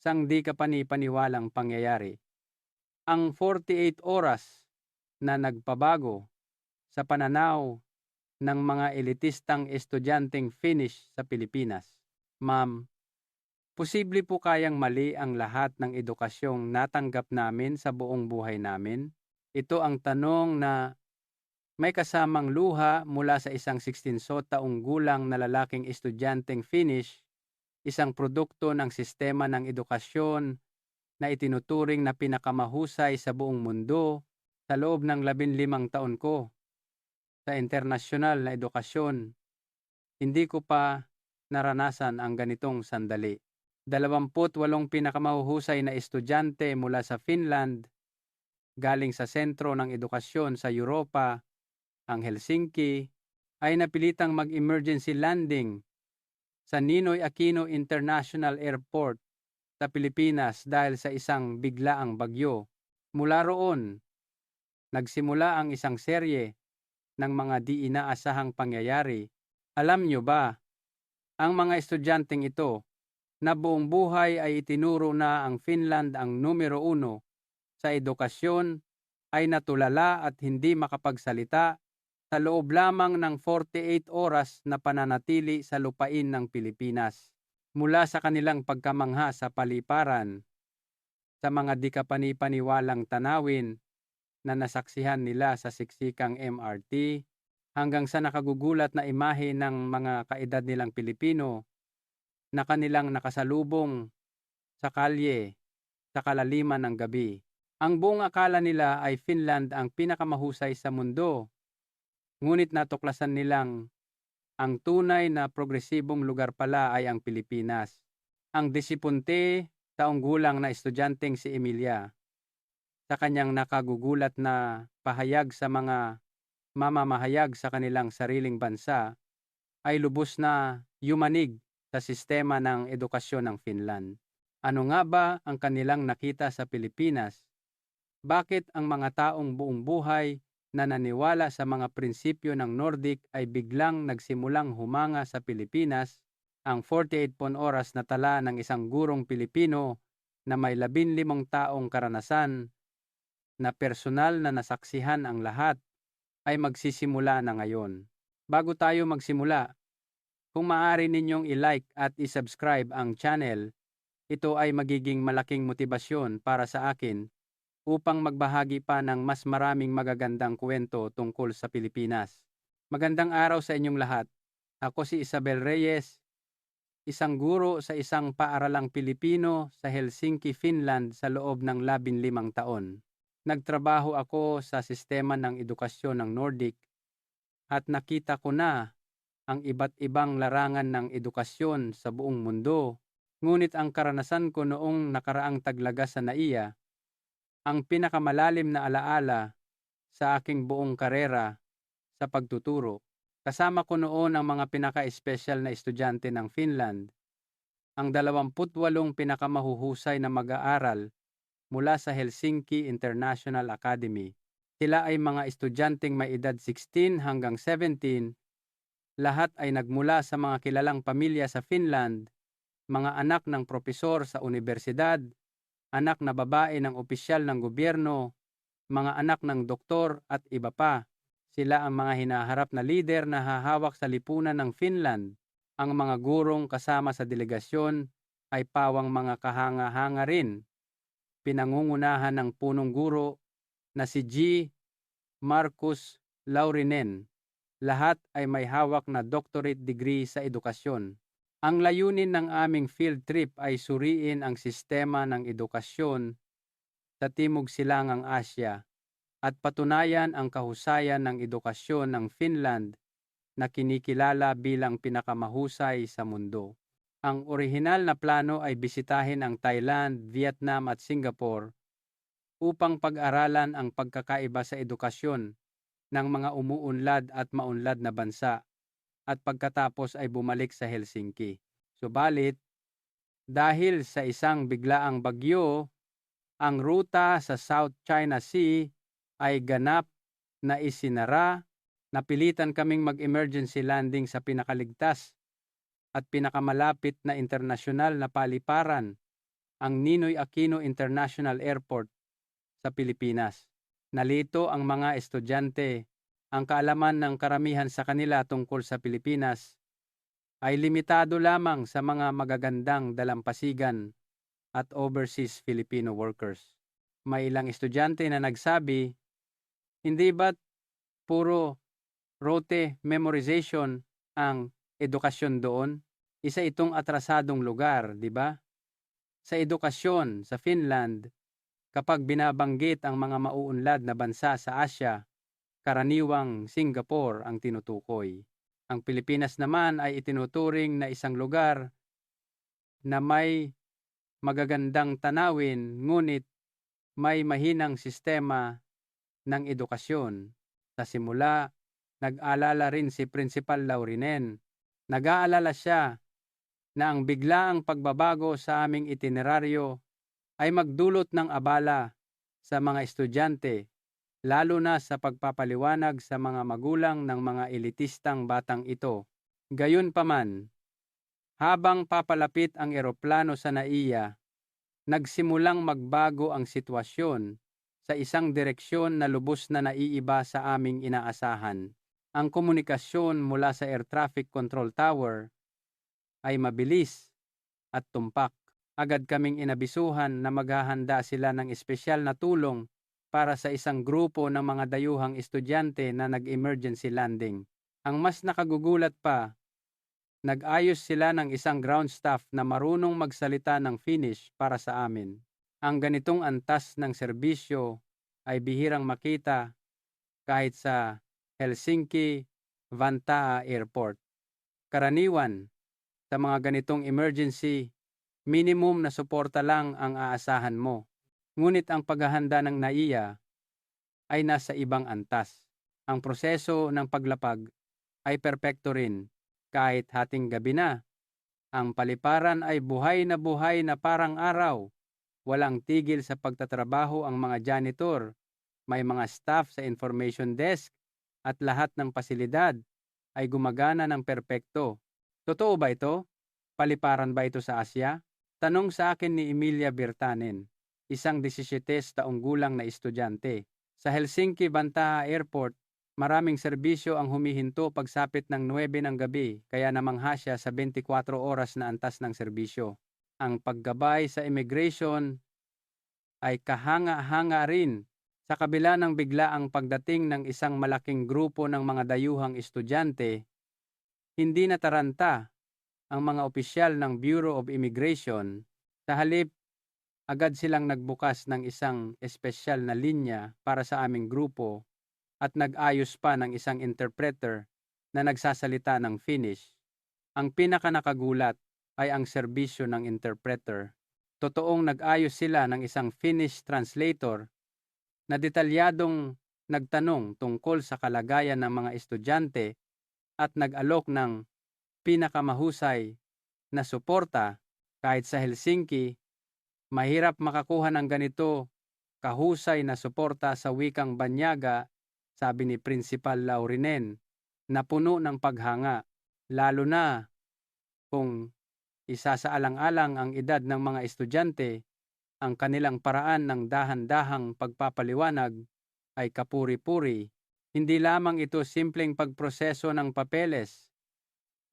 sang di kapani-paniwalang pangyayari. Ang 48 oras na nagpabago sa pananaw ng mga elitistang estudyanteng Finnish sa Pilipinas. Ma'am, posible po kayang mali ang lahat ng edukasyong natanggap namin sa buong buhay namin? Ito ang tanong na may kasamang luha mula sa isang 16 taong gulang na lalaking estudyanteng Finnish, isang produkto ng sistema ng edukasyon na itinuturing na pinakamahusay sa buong mundo sa loob ng 15 taon ko sa internasyonal na edukasyon. Hindi ko pa naranasan ang ganitong sandali. 28 pinakamahuhusay na estudyante mula sa Finland, galing sa sentro ng edukasyon sa Europa, ang Helsinki, ay napilitang mag-emergency landing sa Ninoy Aquino International Airport sa Pilipinas dahil sa isang biglaang bagyo. Mula roon, nagsimula ang isang serye ng mga di inaasahang pangyayari. Alam nyo ba, ang mga estudyanteng ito na buong buhay ay itinuro na ang Finland ang numero 1 sa edukasyon ay natulala at hindi makapagsalita sa loob lamang ng 48 oras na pananatili sa lupain ng Pilipinas. Mula sa kanilang pagkamangha sa paliparan, sa mga di kapani-paniwalang tanawin na nasaksihan nila sa siksikang MRT, hanggang sa nakagugulat na imahe ng mga kaedad nilang Pilipino na kanilang nakasalubong sa kalye sa kalaliman ng gabi. Ang buong akala nila ay Finland ang pinakamahusay sa mundo, ngunit natuklasan nilang ang tunay na progresibong lugar pala ay ang Pilipinas. Ang 10 taong gulang na estudyanteng si Emilia, sa kanyang nakagugulat na pahayag sa mga mamamahayag sa kanilang sariling bansa, ay lubos na yumanig sa sistema ng edukasyon ng Finland. Ano nga ba ang kanilang nakita sa Pilipinas? Bakit ang mga taong buong buhay na naniwala sa mga prinsipyo ng Nordic ay biglang nagsimulang humanga sa Pilipinas? Ang 48 oras na tala ng isang gurong Pilipino na may 15 taong karanasan na personal na nasaksihan ang lahat ay magsisimula na ngayon. Bago tayo magsimula, kung maaari ninyong i-like at i-subscribe ang channel, ito ay magiging malaking motibasyon para sa akin upang magbahagi pa ng mas maraming magagandang kwento tungkol sa Pilipinas. Magandang araw sa inyong lahat. Ako si Isabel Reyes, isang guro sa isang paaralang Pilipino sa Helsinki, Finland sa loob ng 15 taon. Nagtrabaho ako sa sistema ng edukasyon ng Nordic at nakita ko na ang iba't ibang larangan ng edukasyon sa buong mundo. Ngunit ang karanasan ko noong nakaraang taglaga sa NAIA, ang pinakamalalim na alaala sa aking buong karera sa pagtuturo. Kasama ko noon ang mga pinaka-espesyal na estudyante ng Finland, ang 28 pinakamahuhusay na mag-aaral mula sa Helsinki International Academy. Sila ay mga estudyanteng may edad 16 hanggang 17, lahat ay nagmula sa mga kilalang pamilya sa Finland, mga anak ng propesor sa universidad, anak na babae ng opisyal ng gobyerno, mga anak ng doktor at iba pa. Sila ang mga hinaharap na lider na hahawak sa lipunan ng Finland. Ang mga gurong kasama sa delegasyon ay pawang mga kahanga-hanga rin. Pinangungunahan ng punong guro na si G. Marcus Laurinen. Lahat ay may hawak na doctorate degree sa edukasyon. Ang layunin ng aming field trip ay suriin ang sistema ng edukasyon sa Timog Silangang Asya at patunayan ang kahusayan ng edukasyon ng Finland na kinikilala bilang pinakamahusay sa mundo. Ang orihinal na plano ay bisitahin ang Thailand, Vietnam at Singapore upang pag-aralan ang pagkakaiba sa edukasyon ng mga umuunlad at maunlad na bansa at pagkatapos ay bumalik sa Helsinki. Subalit, dahil sa isang biglaang bagyo, ang ruta sa South China Sea ay ganap na isinara. Napilitan kaming mag-emergency landing sa pinakaligtas at pinakamalapit na internasyonal na paliparan ang Ninoy Aquino International Airport sa Pilipinas. Nalito ang mga estudyante. Ang kaalaman ng karamihan sa kanila tungkol sa Pilipinas ay limitado lamang sa mga magagandang dalampasigan at overseas Filipino workers. May ilang estudyante na nagsabi, hindi ba't puro rote memorization ang edukasyon doon? Isa itong atrasadong lugar, di ba? Sa edukasyon sa Finland, kapag binabanggit ang mga mauunlad na bansa sa Asya, karaniwang Singapore ang tinutukoy. Ang Pilipinas naman ay itinuturing na isang lugar na may magagandang tanawin ngunit may mahinang sistema ng edukasyon. Sa simula, nag-alala rin si Principal Laurinen. Nag-aalala siya na ang biglaang pagbabago sa aming itineraryo ay magdulot ng abala sa mga estudyante, lalo na sa pagpapaliwanag sa mga magulang ng mga elitistang batang ito. Gayunpaman, habang papalapit ang eroplano sa NAIA, nagsimulang magbago ang sitwasyon sa isang direksyon na lubos na naiiba sa aming inaasahan. Ang komunikasyon mula sa Air Traffic Control Tower ay mabilis at tumpak. Agad kaming inabisuhan na maghahanda sila ng espesyal na tulong para sa isang grupo ng mga dayuhang estudyante na nag-emergency landing. Ang mas nakagugulat pa, nag-ayos sila ng isang ground staff na marunong magsalita ng Finnish para sa amin. Ang ganitong antas ng serbisyo ay bihirang makita kahit sa Helsinki, Vantaa Airport. Karaniwan, sa mga ganitong emergency, minimum na suporta lang ang aasahan mo. Ngunit ang paghahanda ng NAIA ay nasa ibang antas. Ang proseso ng paglapag ay perpekto rin kahit hating gabi na. Ang paliparan ay buhay na parang araw. Walang tigil sa pagtatrabaho ang mga janitor, may mga staff sa information desk at lahat ng pasilidad ay gumagana ng perpekto. Totoo ba ito? Paliparan ba ito sa Asya? Tanong sa akin ni Emilia Birtanen, isang 17 taong gulang na estudyante. Sa Helsinki Vantaa Airport, maraming serbisyo ang humihinto pagsapit ng 9 ng gabi kaya namangha siya sa 24 oras na antas ng serbisyo. Ang paggabay sa immigration ay kahanga-hanga rin sa kabila ng biglaang pagdating ng isang malaking grupo ng mga dayuhang estudyante. Hindi nataranta ang mga opisyal ng Bureau of Immigration. Sa halip, agad silang nagbukas ng isang espesyal na linya para sa aming grupo at nag-ayos pa ng isang interpreter na nagsasalita ng Finnish. Ang pinakanakagulat ay ang serbisyo ng interpreter. Totoong nag-ayos sila ng isang Finnish translator na detalyadong nagtanong tungkol sa kalagayan ng mga estudyante at nag-alok ng pinakamahusay na suporta. Kahit sa Helsinki, mahirap makakuha ng ganito kahusay na suporta sa wikang banyaga, sabi ni Principal Laurinen, na puno ng paghanga, lalo na kung isasaalang-alang ang edad ng mga estudyante. Ang kanilang paraan ng dahan-dahang pagpapaliwanag ay kapuri-puri. Hindi lamang ito simpleng pagproseso ng papeles.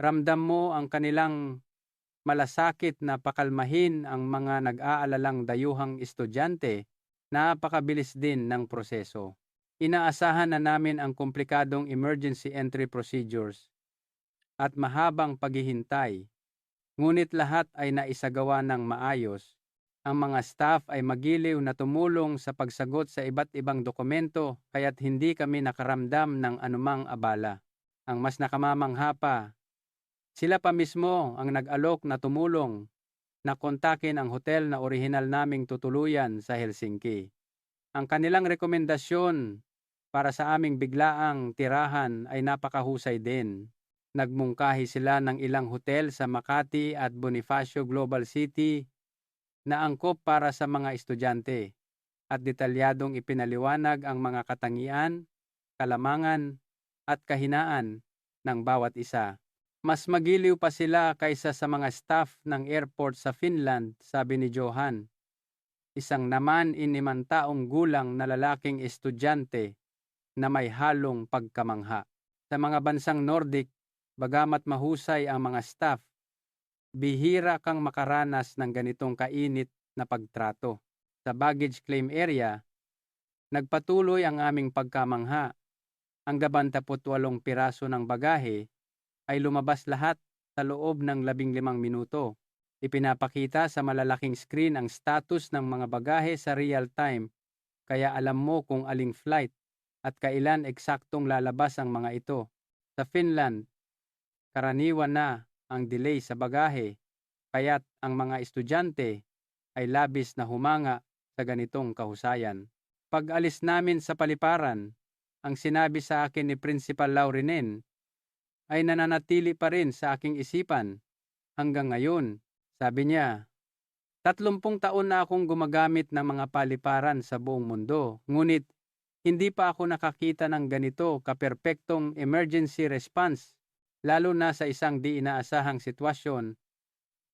Ramdam mo ang kanilang malasakit na pakalmahin ang mga nag-aalalang dayuhang estudyante. Napakabilis din ng proseso. Inaasahan na namin ang komplikadong emergency entry procedures at mahabang paghihintay. Ngunit lahat ay naisagawa ng maayos. Ang mga staff ay magiliw na tumulong sa pagsagot sa iba't ibang dokumento kaya't hindi kami nakaramdam ng anumang abala. Ang mas nakamamangha pa, sila pa mismo ang nag-alok na tumulong na kontakin ang hotel na orihinal naming tutuluyan sa Helsinki. Ang kanilang rekomendasyon para sa aming biglaang tirahan ay napakahusay din. Nagmungkahi sila ng ilang hotel sa Makati at Bonifacio Global City na angkop para sa mga estudyante at detalyadong ipinaliwanag ang mga katangian, kalamangan at kahinaan ng bawat isa. Mas magiliw pa sila kaysa sa mga staff ng airport sa Finland, sabi ni Johan, isang naman inimantaong gulang na lalaking estudyante na may halong pagkamangha. Sa mga bansang Nordic, bagamat mahusay ang mga staff, bihira kang makaranas ng ganitong kainit na pagtrato. Sa baggage claim area, nagpatuloy ang aming pagkamangha. Ang 28 piraso ng bagahe ay lumabas lahat sa loob ng 15 minuto. Ipinapakita sa malalaking screen ang status ng mga bagahe sa real time, kaya alam mo kung aling flight at kailan eksaktong lalabas ang mga ito. Sa Finland, karaniwan na ang delay sa bagahe, kaya't ang mga estudyante ay labis na humanga sa ganitong kahusayan. Pag-alis namin sa paliparan, ang sinabi sa akin ni Principal Laurinen ay nananatili pa rin sa aking isipan hanggang ngayon. Sabi niya, 30 taon na akong gumagamit ng mga paliparan sa buong mundo, ngunit hindi pa ako nakakita ng ganito kaperpektong emergency response, lalo na sa isang di inaasahang sitwasyon.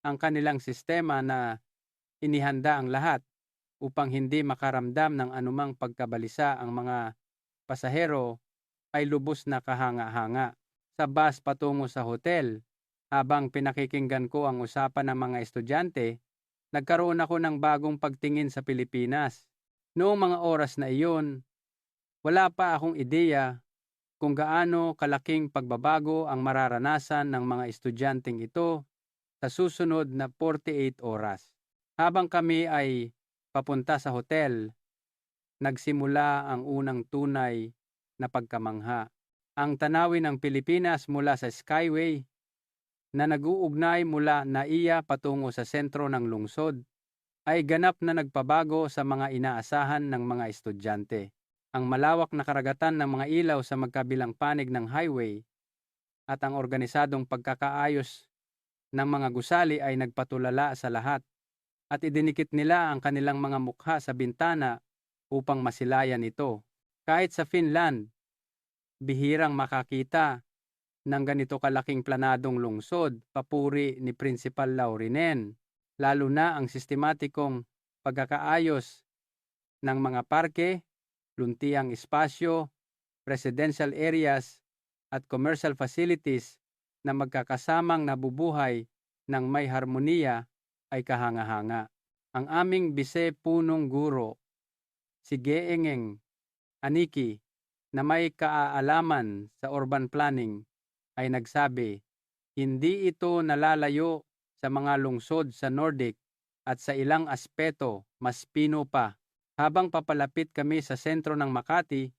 Ang kanilang sistema na inihanda ang lahat upang hindi makaramdam ng anumang pagkabalisa ang mga pasahero ay lubos na kahanga-hanga. Sa bus patungo sa hotel, habang pinakikinggan ko ang usapan ng mga estudyante, nagkaroon ako ng bagong pagtingin sa Pilipinas. Noong mga oras na iyon, wala pa akong ideya kung gaano kalaking pagbabago ang mararanasan ng mga estudyanteng ito sa susunod na 48 oras. Habang kami ay papunta sa hotel, nagsimula ang unang tunay na pagkamangha. Ang tanawin ng Pilipinas mula sa Skyway na nag-uugnay mula Naiya patungo sa sentro ng lungsod ay ganap na nagpabago sa mga inaasahan ng mga estudyante. Ang malawak na karagatan ng mga ilaw sa magkabilang panig ng highway at ang organisadong pagkakaayos ng mga gusali ay nagpatulala sa lahat at idinikit nila ang kanilang mga mukha sa bintana upang masilayan ito. Kahit sa Finland, bihirang makakita ng ganito kalaking planadong lungsod, papuri ni Principal Laurinen, lalo na ang sistematikong pagkakaayos ng mga parke, luntiang espasyo, residential areas at commercial facilities na magkakasamang nabubuhay ng may harmoniya ay kahanga-hanga. Ang aming bise-punong guro, si Geengeng Aniki, na may kaalaman sa urban planning, ay nagsabi, hindi ito nalalayo sa mga lungsod sa Nordic at sa ilang aspeto mas pino pa. Habang papalapit kami sa sentro ng Makati,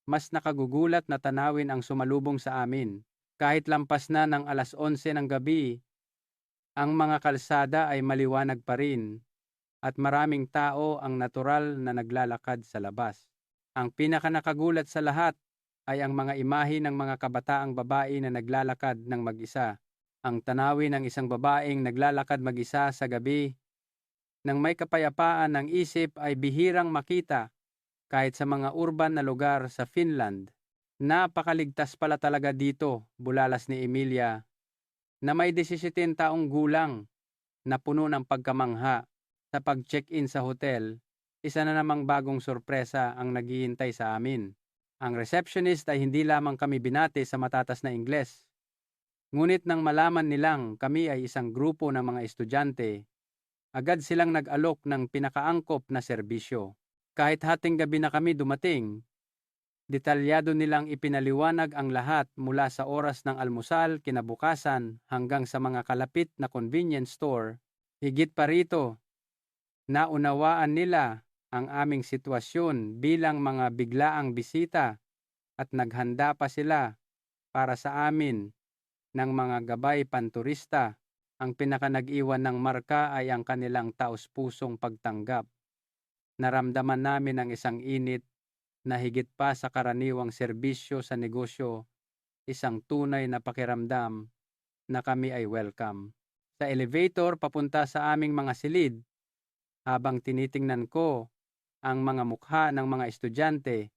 mas nakagugulat na tanawin ang sumalubong sa amin. Kahit lampas na ng 11:00 ng gabi, ang mga kalsada ay maliwanag pa rin at maraming tao ang natural na naglalakad sa labas. Ang pinakanakagulat sa lahat ay ang mga imahe ng mga kabataang babae na naglalakad ng mag-isa. Ang tanawin ng isang babaeng naglalakad mag-isa sa gabi nang may kapayapaan ng isip ay bihirang makita kahit sa mga urban na lugar sa Finland. Napakaligtas pala talaga dito, bulalas ni Emilia, na may 17 taong gulang na puno ng pagkamangha. Sa pag-check-in sa hotel, isa na namang bagong sorpresa ang naghihintay sa amin. Ang receptionist ay hindi lamang kami binati sa matatas na Ingles. Ngunit nang malaman nilang kami ay isang grupo ng mga estudyante, agad silang nag-alok ng pinakaangkop na serbisyo. Kahit hating gabi na kami dumating, detalyado nilang ipinaliwanag ang lahat mula sa oras ng almusal kinabukasan hanggang sa mga kalapit na convenience store. Higit pa rito, naunawaan nila ang aming sitwasyon bilang mga biglaang bisita at naghanda pa sila para sa amin ng mga gabay panturista. Ang pinakanag-iwan ng marka ay ang kanilang taos-pusong pagtanggap. Naramdaman namin ang isang init na higit pa sa karaniwang serbisyo sa negosyo, isang tunay na pakiramdam na kami ay welcome. Sa elevator papunta sa aming mga silid, habang tinitingnan ko ang mga mukha ng mga estudyante,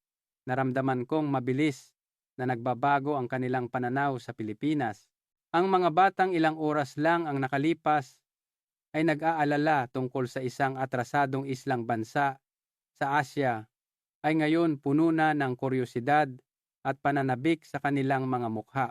naramdaman kong mabilis na nagbabago ang kanilang pananaw sa Pilipinas. Ang mga batang ilang oras lang ang nakalipas ay nag-aalala tungkol sa isang atrasadong islang bansa sa Asya ay ngayon puno na ng kuryosidad at pananabik sa kanilang mga mukha.